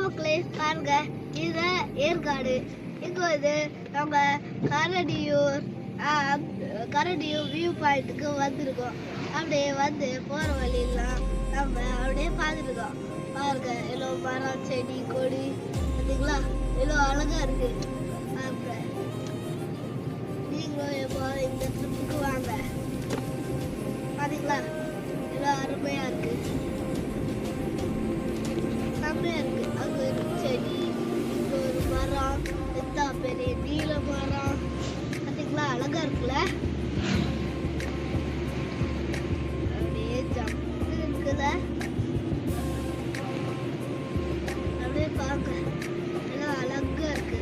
மக்களே பாருங்க, இது ஏற்காடு. இங்க வந்து நம்ம கரடியூர் வியூ பாயிண்ட்டுக்கு வந்திருக்கோம். அப்படியே வந்து போற வழியெல்லாம் நம்ம அப்படியே பார்த்துருக்கோம். பாருங்க, எவ்வளோ மரம் செடி கொடி பார்த்தீங்களா, எவ்வளோ அழகா இருக்கு. பாருங்க, நீங்களும் எப்போ இந்த ட்ரிப்புக்கு வாங்க. பாத்தீங்களா, எவ்வளோ அருமையா இருக்கு, செம்மையா இருக்கு. அங்க ஒரு செடி, இங்க ஒரு மரம், எத்தா பெரிய நீல மரம் பார்த்தீங்களா, அழகா இருக்குல்ல. அப்படியே ஜம்முன்னு இருக்குல்ல. அப்படியே பார்க்க எல்லாம் அழகா இருக்கு.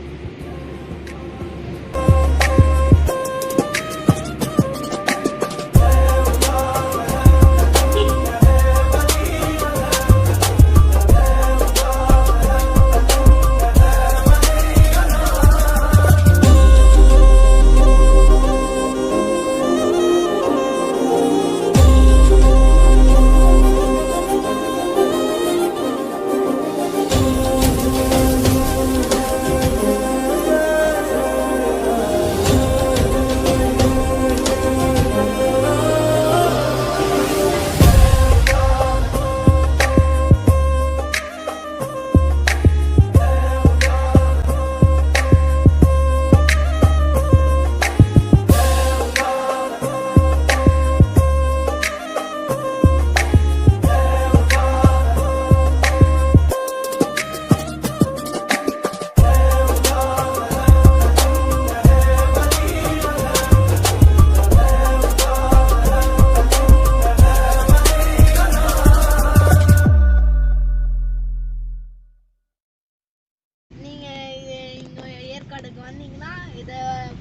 ஏற்காடுக்கு வந்தீங்கன்னா இதை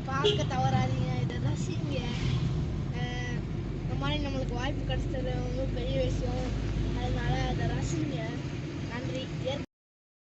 பார்க்க தவறாதீங்க, இதை ரசிங்க. இந்த மாதிரி நம்மளுக்கு வாய்ப்பு கிடைச்சது ரொம்ப பெரிய விஷயம்.